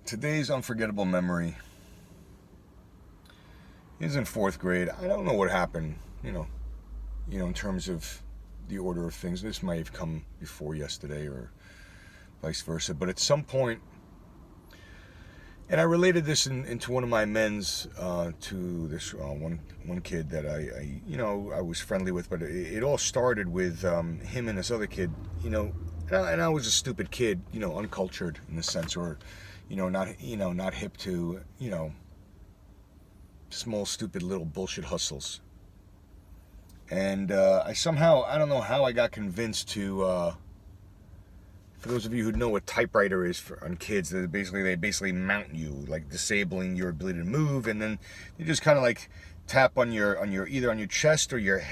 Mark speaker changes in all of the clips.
Speaker 1: Today's unforgettable memory is in fourth grade. I don't know what happened, in terms of the order of things. This might have come before yesterday or vice versa. But at some point, and I related this into one of my amends to this one kid that I was friendly with, but it all started with him and this other kid, and I was a stupid kid, uncultured in the sense, or not hip to, small, stupid, little bullshit hustles. And I don't know how I got convinced to, for those of you who know what typewriter is on kids, they basically mount you, like disabling your ability to move, and then they just kind of like tap on your either on your chest or your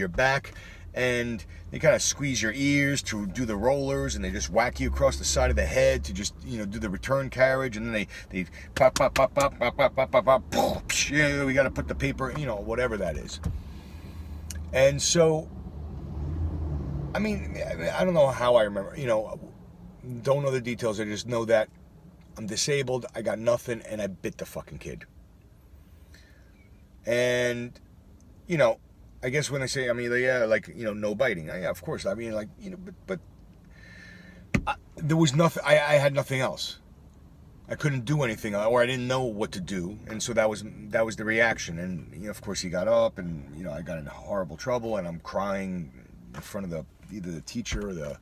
Speaker 1: back, and they kind of squeeze your ears to do the rollers, and they just whack you across the side of the head to just do the return carriage, and then they pop pop pop pop pop pop pop pop pop, pop. Yeah, we got to put the paper, whatever that is. And so, I mean, I don't know how I remember, don't know the details. I just know that I'm disabled, I got nothing, and I bit the fucking kid. And, I guess when I say, no biting. Yeah, of course. I mean, but there was nothing, I had nothing else. I couldn't do anything, or I didn't know what to do, and so that was the reaction. And of course he got up, and I got in horrible trouble, and I'm crying in front of either the teacher or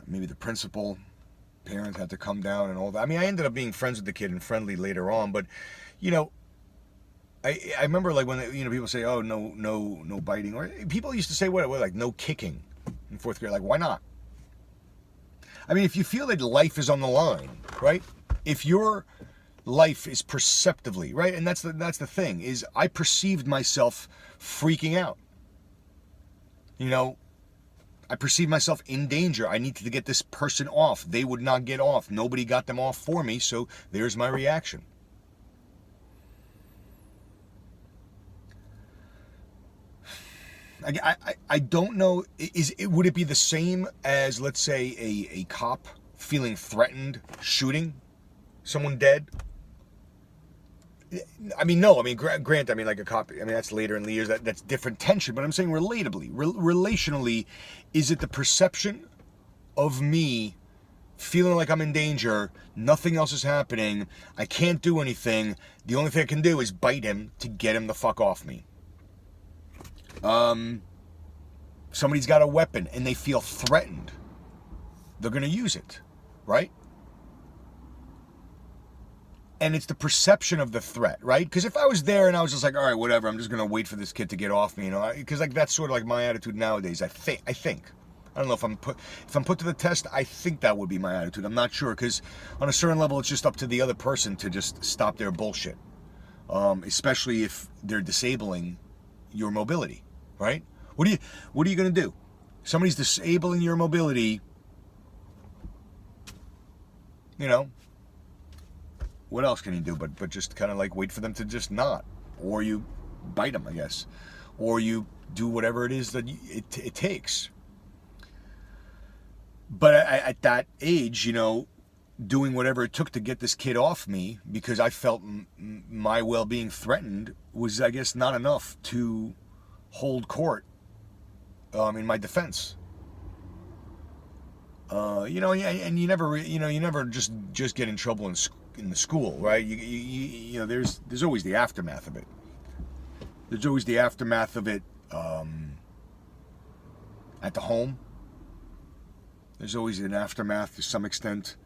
Speaker 1: maybe the principal. Parents had to come down and all that. I mean, I ended up being friends with the kid and friendly later on, but I remember like when people say, oh, no biting, or people used to say what like no kicking in fourth grade. Like, why not? I mean, if you feel that life is on the line, right? If your life is perceptively, right? And that's the thing, is I perceived myself freaking out. I perceived myself in danger. I needed to get this person off. They would not get off. Nobody got them off for me, so there's my reaction. I don't know, would it be the same as, let's say, a cop feeling threatened, shooting someone dead? I mean, no. I mean, grant, I mean, like a cop, I mean, that's later in the years, that's different tension, but I'm saying relationally, is it the perception of me feeling like I'm in danger, nothing else is happening, I can't do anything, the only thing I can do is bite him to get him the fuck off me? Somebody's got a weapon and they feel threatened, they're going to use it, right? And it's the perception of the threat, right? Because if I was there and I was just like, all right, whatever, I'm just going to wait for this kid to get off me, because like that's sort of like my attitude nowadays. I think. I don't know if I'm put to the test. I think that would be my attitude. I'm not sure, because on a certain level, it's just up to the other person to just stop their bullshit, especially if they're disabling your mobility, right? What are you going to do? Somebody's disabling your mobility, what else can you do but just kind of like wait for them to just not, or you bite them, I guess, or you do whatever it is that it takes. But at that age, doing whatever it took to get this kid off me because I felt my well-being threatened was, I guess, not enough to hold court in my defense. And you never just get in trouble in the school, right? There's always the aftermath of it. There's always the aftermath of it at the home. There's always an aftermath to some extent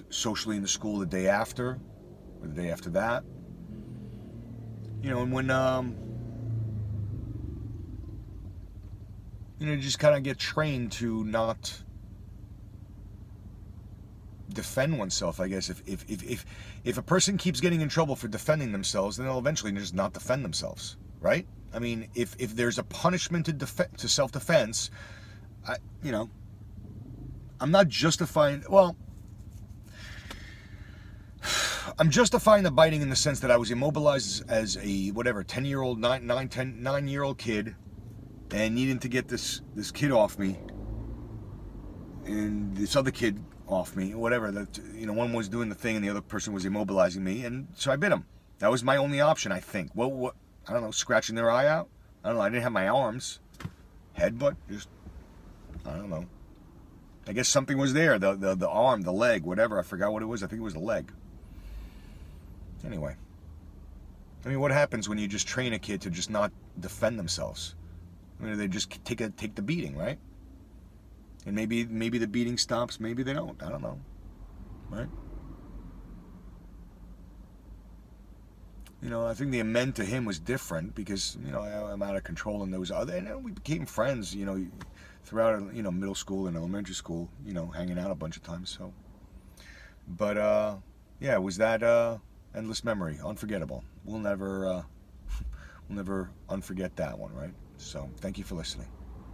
Speaker 1: socially in the school the day after, or the day after that. And when you just kind of get trained to not defend oneself, I guess. If a person keeps getting in trouble for defending themselves, then they'll eventually just not defend themselves, right? I mean, if there's a punishment to self-defense, I'm not justifying, well, I'm justifying the biting in the sense that I was immobilized as a, 9-year-old kid, and needing to get this kid off me, and this other kid off me, whatever. One was doing the thing and the other person was immobilizing me, and so I bit him. That was my only option, I think. What? I don't know, scratching their eye out? I don't know, I didn't have my arms. Headbutt? Just, I don't know. I guess something was there, the arm, the leg, whatever. I forgot what it was. I think it was the leg. Anyway. I mean, what happens when you just train a kid to just not defend themselves? I mean, they just take the beating, right? And maybe the beating stops, maybe they don't. I don't know. Right? I think the amend to him was different because, I'm out of control in those other, and we became friends, throughout, middle school and elementary school, hanging out a bunch of times, so. But, yeah, it was that, endless memory, unforgettable. We'll never unforget that one, right? So, thank you for listening.